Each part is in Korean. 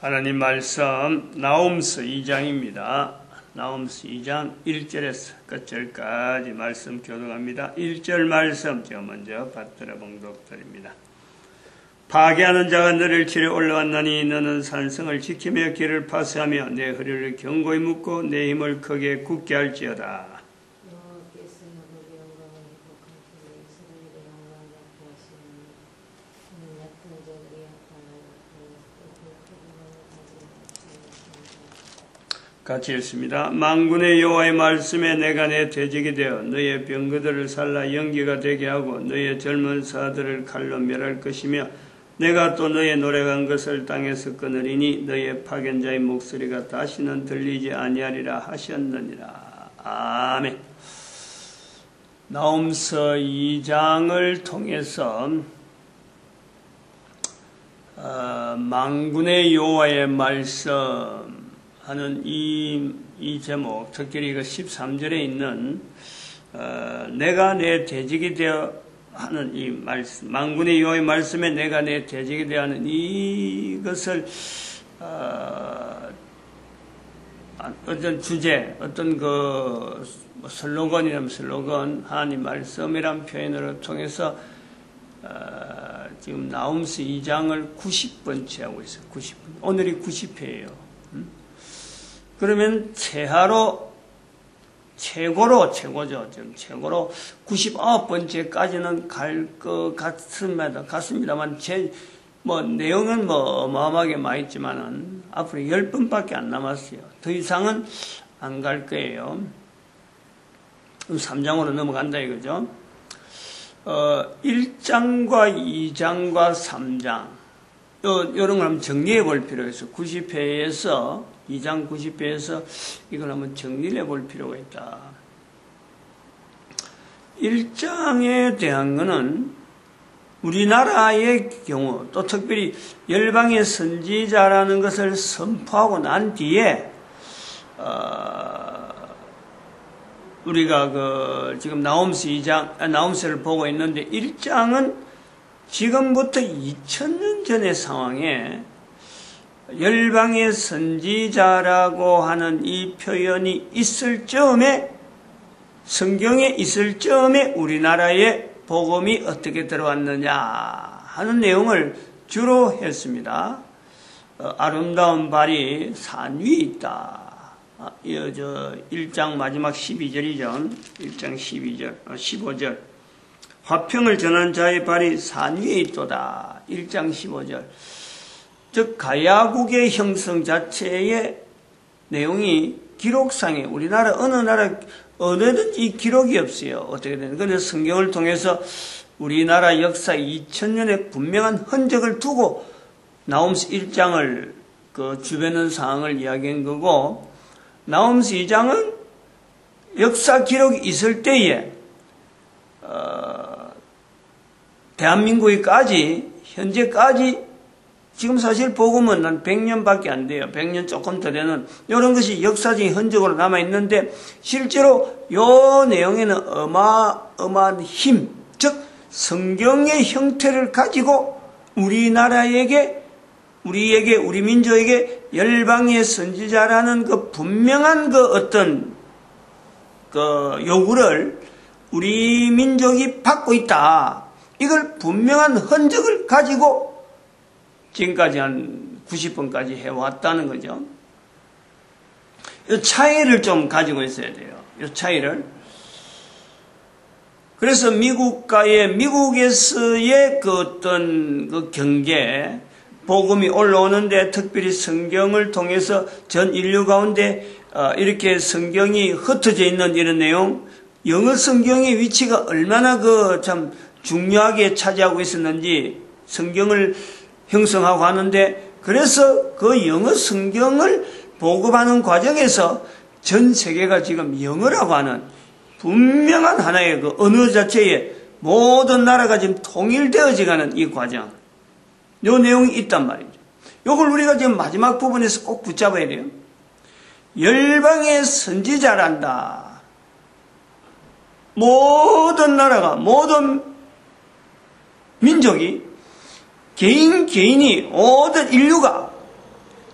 하나님 말씀 나홈서 2장입니다. 나홈서 2장 1절에서 끝절까지 말씀 교독합니다. 1절 말씀 제가 먼저 받들어 봉독드립니다. 파괴하는 자가 너를 치러 올라왔나니 너는 산성을 지키며 길을 파쇄하며 내 허리를 견고히 묶고 내 힘을 크게 굳게 할지어다. 같이 읽습니다. 만군의 여호와의 말씀에 내가 내 대적이 되어 너의 병거들을 살라 연기가 되게 하고 너의 젊은 사들을 칼로 멸할 것이며 내가 또 너의 노래간 것을 땅에서 끊으리니 너의 파견자의 목소리가 다시는 들리지 아니하리라 하셨느니라. 아멘. 나홈서 2장을 통해서 만군의 여호와의 말씀 하는 이 제목, 특별히 이거 13절에 있는 내가 내 대적이 되어 하는 이 말씀, 만군의 여호와의 말씀에 내가 내 대적이 되어 하는 이것을 어떤 주제, 어떤 그 슬로건이라면 슬로건, 하나님 말씀이란 표현으로 통해서 지금 나홈서 2장을 90번째 하고 있어요. 90번. 오늘이 90회예요. 그러면 최고로 99번째까지는 갈 것 같습니다만, 내용은 어마어마하게 많이 있지만은, 앞으로 10번밖에 안 남았어요. 더 이상은 안 갈 거예요. 3장으로 넘어간다 이거죠. 1장과 2장과 3장, 이런 걸 한번 정리해 볼 필요가 있어요. 90회에서 2장 90회에서 이걸 한번 정리를 해볼 필요가 있다. 1장에 대한 거는 우리나라의 경우 또 특별히 열방의 선지자라는 것을 선포하고 난 뒤에 우리가 지금 나홈서 2장, 나홈서를 보고 있는데 1장은 지금부터 2000년 전의 상황에 열방의 선지자라고 하는 이 표현이 있을 즈음에, 성경에 있을 즈음에 우리나라에 복음이 어떻게 들어왔느냐 하는 내용을 주로 했습니다. 아름다운 발이 산 위에 있다. 1장 마지막 12절이죠. 1장 15절. 화평을 전한 자의 발이 산 위에 있도다. 1장 15절. 즉 가야국의 형성 자체의 내용이 기록상에 우리나라 어느 나라 어디든지 기록이 없어요. 어떻게 되는? 그런데 성경을 통해서 우리나라 역사 2000년의 분명한 흔적을 두고 나홈서 1장을 그 주변의 상황을 이야기한 거고, 나홈서 2장은 역사 기록이 있을 때에 대한민국에까지 현재까지 지금 사실 복음은 한 100년밖에 안 돼요. 100년 조금 더 되는 이런 것이 역사적인 흔적으로 남아있는데, 실제로 이 내용에는 어마어마한 힘, 즉 성경의 형태를 가지고 우리나라에게, 우리 민족에게 열방의 선지자라는 그 분명한 그 어떤 그 요구를 우리 민족이 받고 있다. 이걸 분명한 흔적을 가지고 지금까지 한 90번까지 해왔다는 거죠. 이 차이를 좀 가지고 있어야 돼요. 이 차이를. 그래서 미국에서의 그 어떤 그 경계, 복음이 올라오는데 특별히 성경을 통해서 전 인류 가운데 이렇게 성경이 흩어져 있는 이런 내용, 영어 성경의 위치가 얼마나 참 중요하게 차지하고 있었는지 성경을 형성하고 하는데, 그래서 그 영어 성경을 보급하는 과정에서 전 세계가 지금 영어라고 하는 분명한 하나의 그 언어 자체에 모든 나라가 지금 통일되어지가는 이 과정, 요 내용이 있단 말이죠. 요걸 우리가 지금 마지막 부분에서 꼭 붙잡아야 돼요. 열방의 선지자란다. 모든 나라가, 모든 민족이 개인이 모든 인류가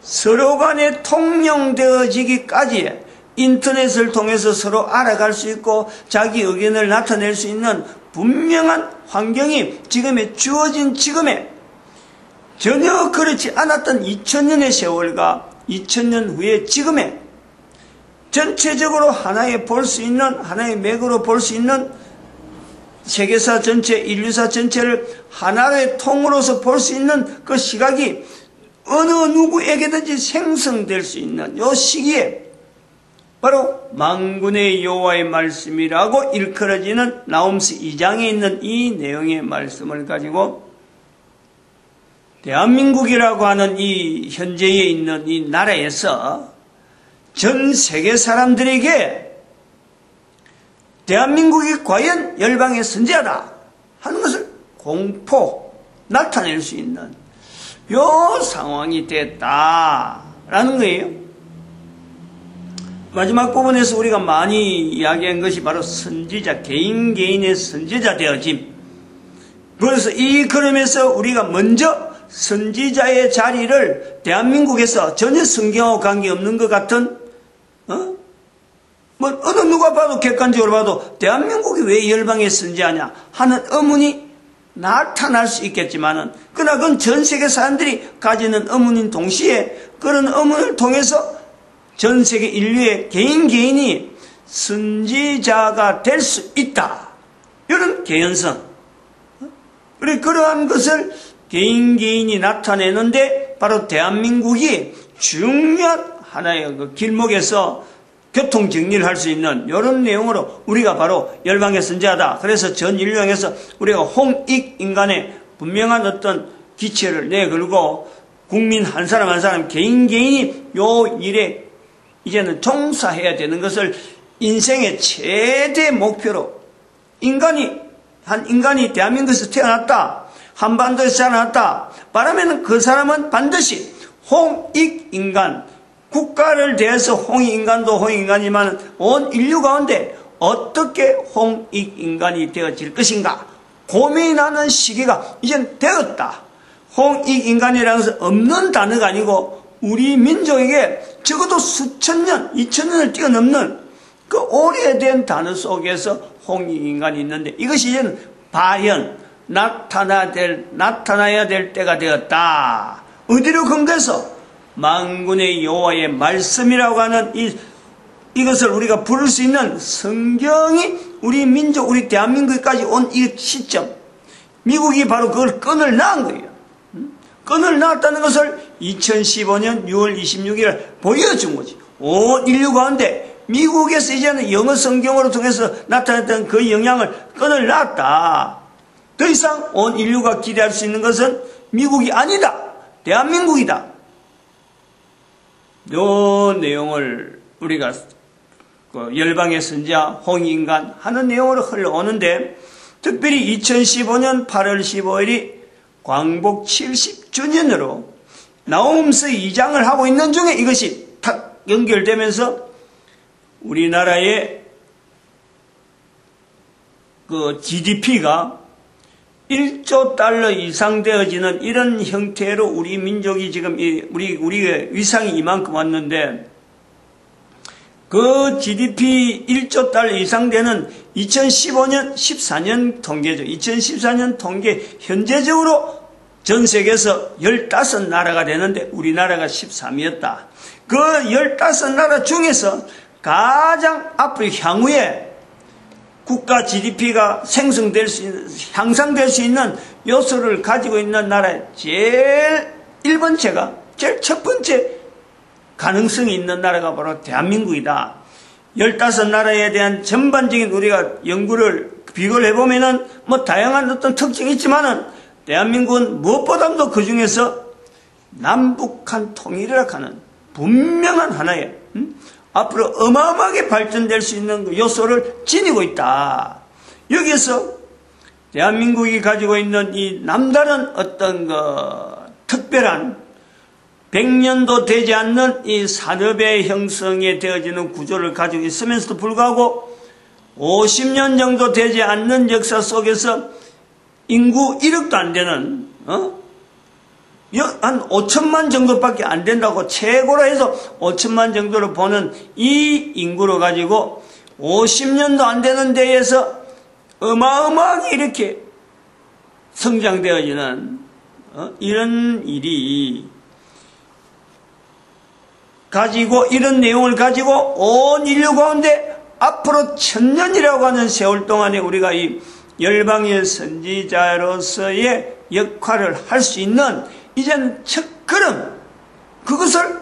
서로 간에 통용되어지기까지 인터넷을 통해서 서로 알아갈 수 있고 자기 의견을 나타낼 수 있는 분명한 환경이 지금에 주어진 지금에 전혀 그렇지 않았던 2000년의 세월과 2000년 후의 지금에 전체적으로 하나의 볼 수 있는 하나의 맥으로 볼 수 있는 세계사 전체, 인류사 전체를 하나의 통으로서 볼 수 있는 그 시각이 어느 누구에게든지 생성될 수 있는 이 시기에 바로 만군의 여호와의 말씀이라고 일컬어지는 나홈스 2장에 있는 이 내용의 말씀을 가지고 대한민국이라고 하는 이 현재에 있는 이 나라에서 전 세계 사람들에게 대한민국이 과연 열방의 선지자다 하는 것을 나타낼 수 있는 요 상황이 됐다라는 거예요. 마지막 부분에서 우리가 많이 이야기한 것이 바로 선지자, 개인의 선지자 되어짐. 그래서 이 그림에서 우리가 먼저 선지자의 자리를 대한민국에서 전혀 성경하고 관계없는 것 같은 어느 누가 봐도 객관적으로 봐도 대한민국이 왜 열방의 선지자냐 하는 의문이 나타날 수 있겠지만은 그러나 그건 전 세계 사람들이 가지는 의문인 동시에 그런 의문을 통해서 전 세계 인류의 개인이 선지자가 될 수 있다. 이런 개연성. 그리고 그러한 것을 개인이 나타내는데 바로 대한민국이 중요한 하나의 그 길목에서 교통 정리를 할 수 있는 이런 내용으로 우리가 바로 열방의 선지자다. 그래서 전 인류 향해서 우리가 홍익 인간의 분명한 어떤 기체를 내걸고 국민 한 사람 한 사람 개인이 요 일에 이제는 종사해야 되는 것을 인생의 최대 목표로 인간이 대한민국에서 태어났다. 한반도에서 태어났다. 말하면 그 사람은 반드시 홍익인간, 국가를 대해서 홍익인간도 홍익인간이지만 온 인류 가운데 어떻게 홍익인간이 되어질 것인가 고민하는 시기가 이젠 되었다. 홍익인간이라는 것은 없는 단어가 아니고 우리 민족에게 적어도 수천 년, 2000년을 뛰어넘는 그 오래된 단어 속에서 홍익인간이 있는데 이것이 이제는 나타나야 될 때가 되었다. 어디로 근거해서 만군의 여호와의 말씀이라고 하는 이것을 우리가 부를 수 있는 성경이 우리 민족, 우리 대한민국까지 온 이 시점, 미국이 바로 그걸 끈을 낳은 거예요. 끈을 낳았다는 것을 2015년 6월 26일 보여준 거지. 온 인류 가운데 미국에서 이제는 영어 성경으로 통해서 나타났던 그 영향을 끈을 낳았다. 더 이상 온 인류가 기대할 수 있는 것은 미국이 아니다. 대한민국이다. 요 내용을 우리가 열방의 선지자, 홍익인간 하는 내용으로 흘러오는데 특별히 2015년 8월 15일이 광복 70주년으로 나홈스 2장을 하고 있는 중에 이것이 탁 연결되면서 우리나라의 그 GDP가 1조 달러 이상 되어지는 이런 형태로 우리 민족이 지금 우리의 위상이 이만큼 왔는데 그 GDP 1조 달러 이상 되는 2015년 14년 통계죠. 2014년 통계 현재적으로 전 세계에서 15나라가 되는데 우리나라가 13위였다. 그 15나라 중에서 가장 앞으로 향후에 국가 GDP가 향상될 수 있는 요소를 가지고 있는 나라의 제일 첫 번째 가능성이 있는 나라가 바로 대한민국이다. 15나라에 대한 전반적인 우리가 연구를 비교를 해보면은 다양한 어떤 특징이 있지만은 대한민국은 무엇보다도 그 중에서 남북한 통일이라고 하는 분명한 하나의 앞으로 어마어마하게 발전될 수 있는 그 요소를 지니고 있다. 여기에서 대한민국이 가지고 있는 이 남다른 어떤 특별한 100년도 되지 않는 이 산업의 형성에 되어지는 구조를 가지고 있으면서도 불구하고 50년 정도 되지 않는 역사 속에서 인구 1억도 안 되는 한 5천만 정도밖에 안 된다고 최고로 해서 5천만 정도로 보는 이 인구를 가지고 50년도 안 되는 데에서 어마어마하게 이렇게 성장되어지는 이런 일이 가지고 이런 내용을 가지고 온 인류 가운데 앞으로 1000년이라고 하는 세월 동안에 우리가 이 열방의 선지자로서의 역할을 할 수 있는 이제는 첫걸음, 그것을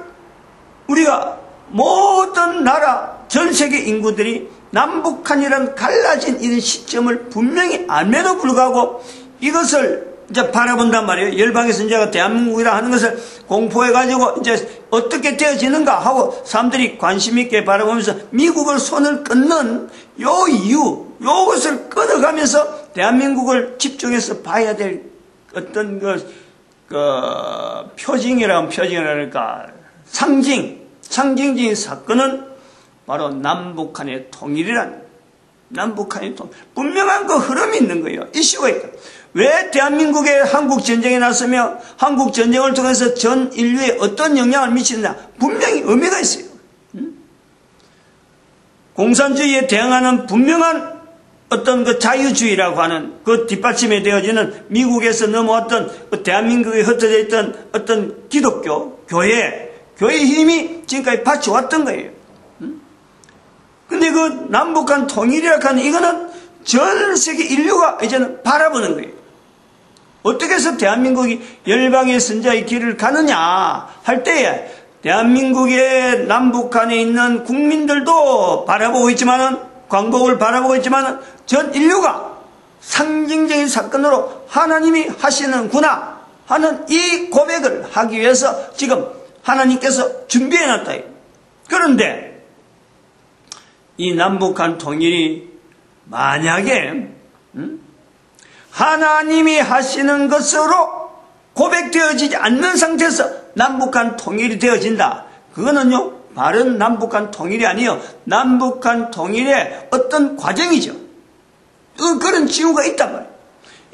우리가 모든 나라 전 세계 인구들이 남북한이란 갈라진 이런 시점을 분명히 알면도 불구하고 이것을 이제 바라본단 말이에요. 열방의 선지자가 대한민국이라 하는 것을 공포해가지고 이제 어떻게 되어지는가 하고 사람들이 관심 있게 바라보면서 미국을 손을 끊는 요 이유, 요것을 끊어가면서 대한민국을 집중해서 봐야 될 어떤 표징이랄까, 상징적인 사건은 바로 남북한의 통일이란, 남북한의 통일. 분명한 그 흐름이 있는 거예요. 이슈가 있다. 왜 대한민국에 한국전쟁이 났으며 한국전쟁을 통해서 전 인류에 어떤 영향을 미치느냐. 분명히 의미가 있어요. 공산주의에 대항하는 분명한 어떤 그 자유주의라고 하는 그 뒷받침에 되어지는 미국에서 넘어왔던 대한민국에 흩어져 있던 어떤 기독교, 교회의 힘이 지금까지 받쳐왔던 거예요. 근데 그 남북한 통일이라고 하는 이거는 전 세계 인류가 이제는 바라보는 거예요. 어떻게 해서 대한민국이 열방의 선지자의 길을 가느냐 할 때에 대한민국의 남북한에 있는 국민들도 바라보고 있지만은, 광복을 바라보고 있지만은 전 인류가 상징적인 사건으로 하나님이 하시는구나 하는 이 고백을 하기 위해서 지금 하나님께서 준비해놨다. 그런데 이 남북한 통일이 만약에 하나님이 하시는 것으로 고백되어지지 않는 상태에서 남북한 통일이 되어진다. 그거는요, 바른 남북한 통일이 아니에요. 남북한 통일의 어떤 과정이죠. 그런 징후가 있단 말이에요.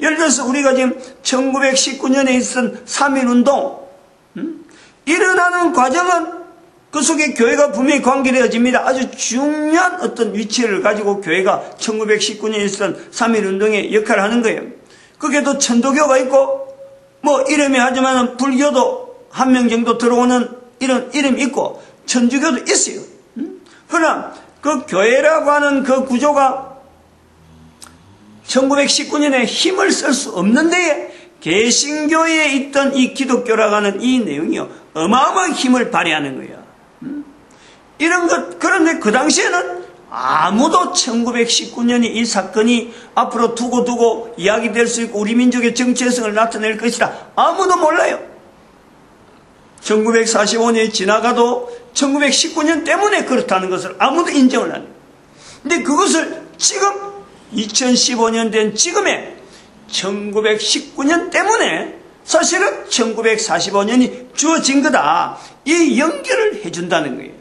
예를 들어서 우리가 지금 1919년에 있었던 3.1운동, 일어나는 과정은 그 속에 교회가 분명히 관계되어집니다. 아주 중요한 어떤 위치를 가지고 교회가 1919년에 있었던 3.1운동에 역할을 하는 거예요. 거기에도 천도교가 있고, 뭐 이름이 하지만 불교도 한 명 정도 들어오는 이런 이름이 있고, 천주교도 있어요. 그러나 그 교회라고 하는 그 구조가 1919년에 힘을 쓸 수 없는 데에 개신교에 있던 이 기독교라고 하는 이 내용이요, 어마어마한 힘을 발휘하는 거예요. 이런 것. 그런데 그 당시에는 아무도 1919년이 이 사건이 앞으로 두고 이야기될 수 있고 우리 민족의 정체성을 나타낼 것이다, 아무도 몰라요. 1945년이 지나가도 1919년 때문에 그렇다는 것을 아무도 인정을 안 해요. 근데 그것을 지금 2015년 된 지금의 1919년 때문에 사실은 1945년이 주어진 거다, 이 연결을 해준다는 거예요.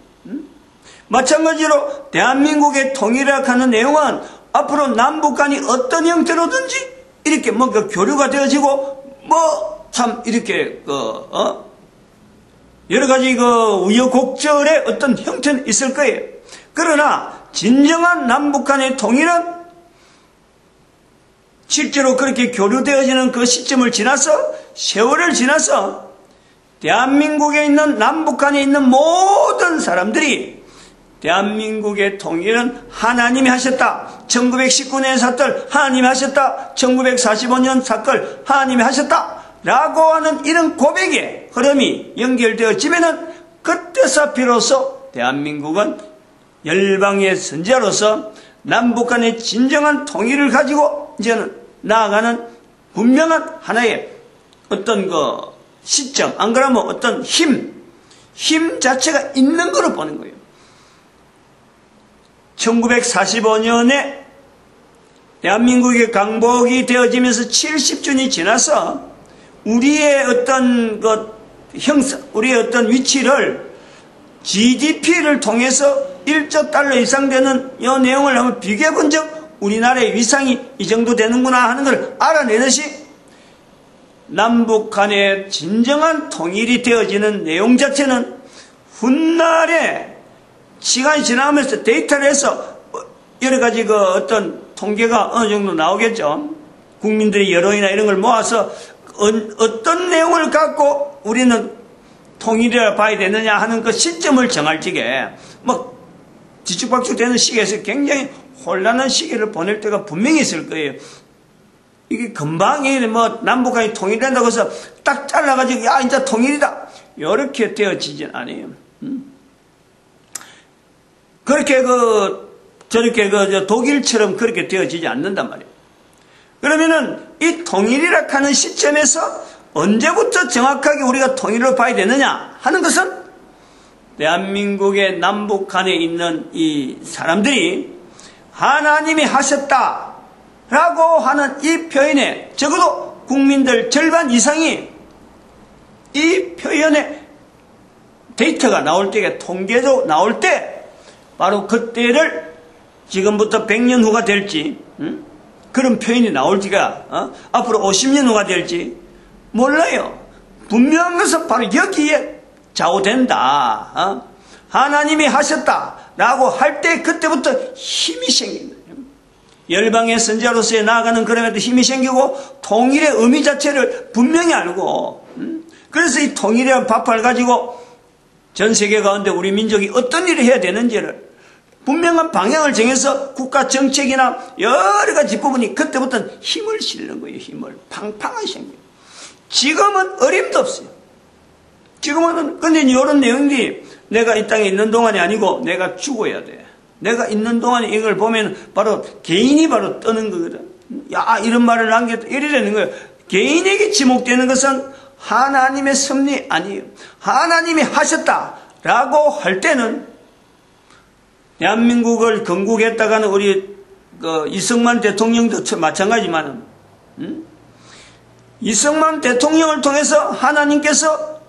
마찬가지로 대한민국의 통일이라고 하는 내용은 앞으로 남북한이 어떤 형태로든지 이렇게 뭔가 교류가 되어지고 뭐 참 이렇게 여러 가지 우여곡절의 어떤 형태는 있을 거예요. 그러나 진정한 남북한의 통일은 실제로 그렇게 교류되어지는 그 시점을 지나서, 세월을 지나서 대한민국에 있는, 남북한에 있는 모든 사람들이 대한민국의 통일은 하나님이 하셨다, 1919년 사건 하나님이 하셨다, 1945년 사건 하나님이 하셨다 라고 하는 이런 고백의 흐름이 연결되어지면은 그때서 비로소 대한민국은 열방의 선지자로서 남북한의 진정한 통일을 가지고 이제는 나아가는 분명한 하나의 어떤 시점, 안 그러면 어떤 힘 자체가 있는 거로 보는 거예요. 1945년에 대한민국의 강복이 되어지면서 70주년이 지나서 우리의 어떤 형성, 우리의 어떤 위치를 GDP를 통해서 1조 달러 이상 되는 이 내용을 한번 비교해 본 적, 우리나라의 위상이 이 정도 되는구나 하는 걸 알아내듯이 남북 간의 진정한 통일이 되어지는 내용 자체는 훗날에 시간이 지나면서 데이터를 해서 여러 가지 그 어떤 통계가 어느 정도 나오겠죠. 국민들의 여론이나 이런 걸 모아서 어떤 내용을 갖고 우리는 통일이라 봐야 되느냐 하는 그 시점을 정할 적에 뭐 뒤죽박죽 되는 시기에서 굉장히 혼란한 시기를 보낼 때가 분명히 있을 거예요. 이게 금방 뭐 남북한이 통일된다고 해서 딱 잘라가지고 야 이제 통일이다 이렇게 되어지진 않아요. 그렇게 저렇게 독일처럼 그렇게 되어지지 않는단 말이에요. 그러면은 이 통일이라 하는 시점에서 언제부터 정확하게 우리가 통일을 봐야 되느냐 하는 것은 대한민국의 남북 간에 있는 이 사람들이 하나님이 하셨다라고 하는 이 표현에 적어도 국민들 절반 이상이 이 표현에 데이터가 나올 때, 통계도 나올 때 바로 그때를 지금부터 100년 후가 될지 그런 표현이 나올지가 앞으로 50년 후가 될지 몰라요. 분명한 것은 바로 여기에 좌우된다. 하나님이 하셨다라고 할 때 그때부터 힘이 생긴 거예요. 열방의 선지자로서의 나아가는 그럼에도 힘이 생기고 통일의 의미 자체를 분명히 알고 그래서 이 통일이라는 밥을 가지고 전 세계 가운데 우리 민족이 어떤 일을 해야 되는지를 분명한 방향을 정해서 국가 정책이나 여러 가지 부분이 그때부터는 힘을 실는 거예요. 힘을 팡팡하게 생겨요. 지금은 어림도 없어요. 지금은 근데 이런 내용들이 내가 이 땅에 있는 동안이 아니고 내가 죽어야 돼. 내가 있는 동안에 이걸 보면 바로 개인이 바로 뜨는 거거든. 야 이런 말을 남겼다 이러라는 거예요. 개인에게 지목되는 것은 하나님의 섭리 아니에요. 하나님이 하셨다라고 할 때는 대한민국을 건국했다가는 우리 이승만 대통령도 마찬가지지만 이승만 대통령을 통해서 하나님께서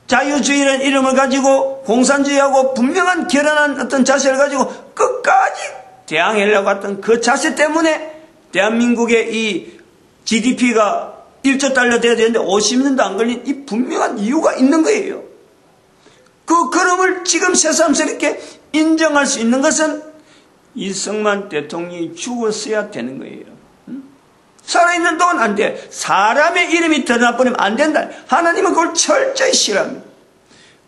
자유주의라는 이름을 가지고 공산주의하고 분명한 결연한 어떤 자세를 가지고 끝까지 대항하려고 했던 그 자세 때문에 대한민국의 이 GDP가 1조 달러 돼야 되는데 50년도 안 걸린 이 분명한 이유가 있는 거예요. 그 걸음을 지금 새삼스럽게 인정할 수 있는 것은 이승만 대통령이 죽었어야 되는 거예요. 살아있는 동안 안 돼. 사람의 이름이 드러나버리면 안 된다. 하나님은 그걸 철저히 싫어합니다.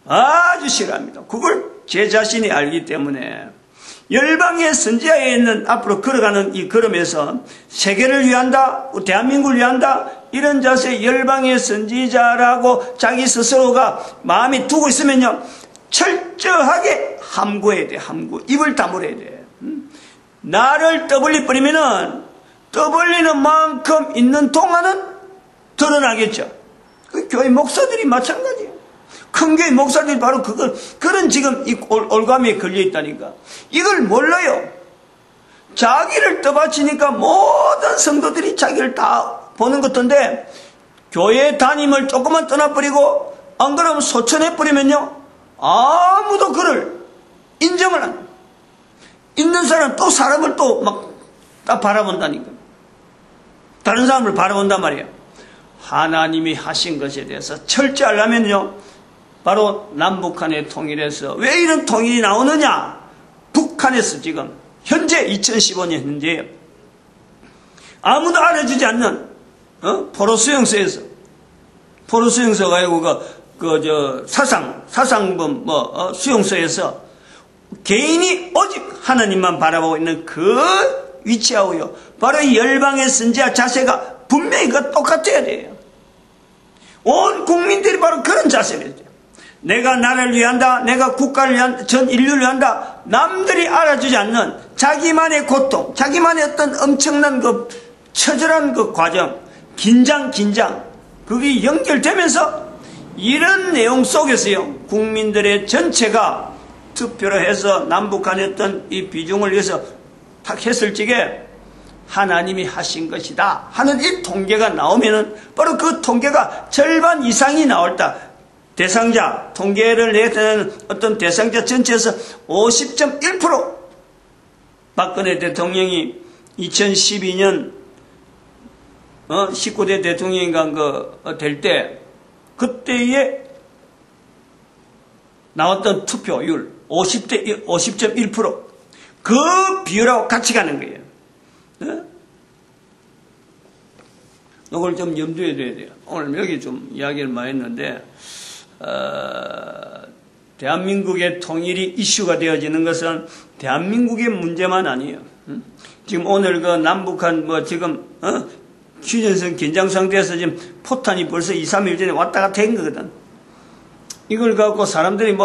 아주 싫어합니다. 그걸 제 자신이 알기 때문에 열방의 선지자에 있는 앞으로 걸어가는 이 걸음에서 세계를 위한다, 대한민국을 위한다 이런 자세 열방의 선지자라고 자기 스스로가 마음에 두고 있으면요 철저하게 함구해야 돼. 함구. 입을 다물어야 돼. 나를 떠벌리 버리면은 떠벌리는 만큼 있는 동안은 드러나겠죠. 그 교회 목사들이 마찬가지예요. 큰 교회 목사들이 바로 그런 지금 이 올가미에 걸려 있다니까. 이걸 몰라요. 자기를 떠받치니까 모든 성도들이 자기를 다 보는 것던데 교회 담임을 조금만 떠나버리고 안 그러면 소천해버리면요. 아무도 그를 인정을 안 해요. 있는 사람 또 사람을 또 막 다 바라본다니까. 다른 사람을 바라본단 말이에요. 하나님이 하신 것에 대해서 철저하려면요. 바로 남북한의 통일에서 왜 이런 통일이 나오느냐. 북한에서 지금 현재 2015년 현재 아무도 알아주지 않는 포로수용소에서 가지고 사상범 수용소에서 개인이 오직 하나님만 바라보고 있는 그 위치하고요. 바로 이 열방의 선지자 자세가 분명히 똑같아야 돼요. 온 국민들이 바로 그런 자세를 해야 돼요. 내가 나라를 위한다. 내가 국가를 위한다. 전 인류를 위한다. 남들이 알아주지 않는 자기만의 고통, 자기만의 어떤 엄청난 처절한 과정, 긴장. 그게 연결되면서 이런 내용 속에서요. 국민들의 전체가 투표를 해서 남북한의 어떤 이 비중을 위해서 탁 했을 적에 하나님이 하신 것이다 하는 이 통계가 나오면은 바로 그 통계가 절반 이상이 나올다. 대상자, 통계를 내는 어떤 대상자 전체에서 50.1% 박근혜 대통령이 2012년 19대 대통령인가 될 때, 그때에 나왔던 투표율 50.1%, 그 비율하고 같이 가는 거예요. 이걸 좀 염두에 둬야 돼요. 오늘 여기 좀 이야기를 많이 했는데, 대한민국의 통일이 이슈가 되어지는 것은 대한민국의 문제만 아니에요. 지금 오늘 그 남북한 지금 휴전선 긴장 상태에서 지금 포탄이 벌써 2, 3일 전에 왔다 갔다 한 거거든. 이걸 갖고 사람들이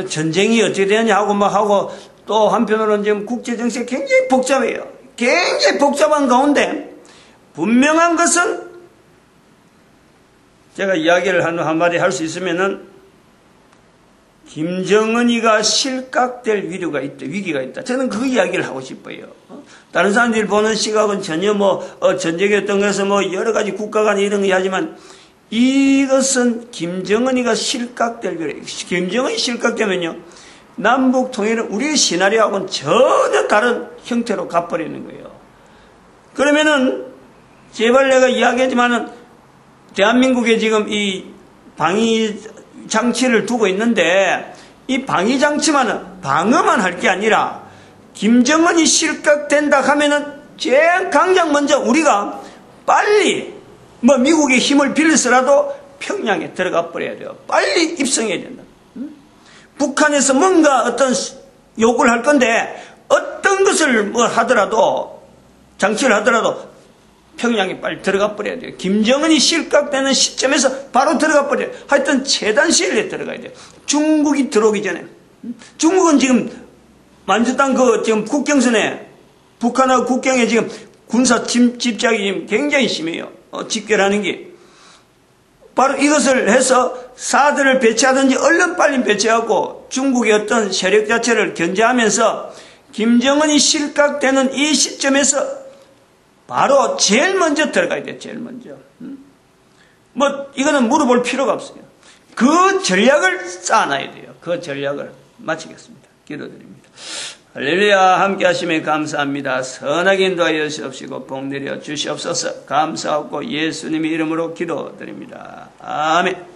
전쟁이 어떻게 되느냐 하고 또 한편으로는 지금 국제정세가 굉장히 복잡해요. 굉장히 복잡한 가운데 분명한 것은 제가 이야기를 한마디 할 수 있으면은 김정은이가 실각될 위기가 있다. 저는 그 이야기를 하고 싶어요. 다른 사람들이 보는 시각은 전혀 전쟁이 어떤 것은 여러 가지 국가 간에 이런 거 하지만 이것은 김정은이가 실각될 위기예요. 김정은이 실각되면요, 남북 통일은 우리의 시나리오하고는 전혀 다른 형태로 가버리는 거예요. 그러면은 제발 내가 이야기하지만은 대한민국에 지금 이 방위 장치를 두고 있는데 이 방위 장치만은 방어만 할 게 아니라 김정은이 실각된다 하면은 제일 당장 먼저 우리가 빨리 미국의 힘을 빌려서라도 평양에 들어가 버려야 돼요. 빨리 입성해야 된다. 북한에서 뭔가 어떤 요구를 할 건데 어떤 것을 하더라도 장치를 하더라도 평양에 빨리 들어가 버려야 돼요. 김정은이 실각되는 시점에서 바로 들어가 버려야 돼요. 하여튼 최단 시일에 들어가야 돼요. 중국이 들어오기 전에. 중국은 지금 만주땅 지금 국경선에, 북한하고 국경에 지금 군사 집착이 지금 굉장히 심해요. 집결하는 게. 바로 이것을 해서 사들을 배치하든지 얼른 빨리 배치하고 중국의 어떤 세력 자체를 견제하면서 김정은이 실각되는 이 시점에서 바로 제일 먼저 들어가야 돼요. 제일 먼저. 이거는 물어볼 필요가 없어요. 그 전략을 쌓아놔야 돼요. 그 전략을 마치겠습니다. 기도드립니다. 할렐루야. 함께 하시면 감사합니다. 선하게 인도하여 주시옵시고 복 내려 주시옵소서. 감사하고 예수님의 이름으로 기도드립니다. 아멘.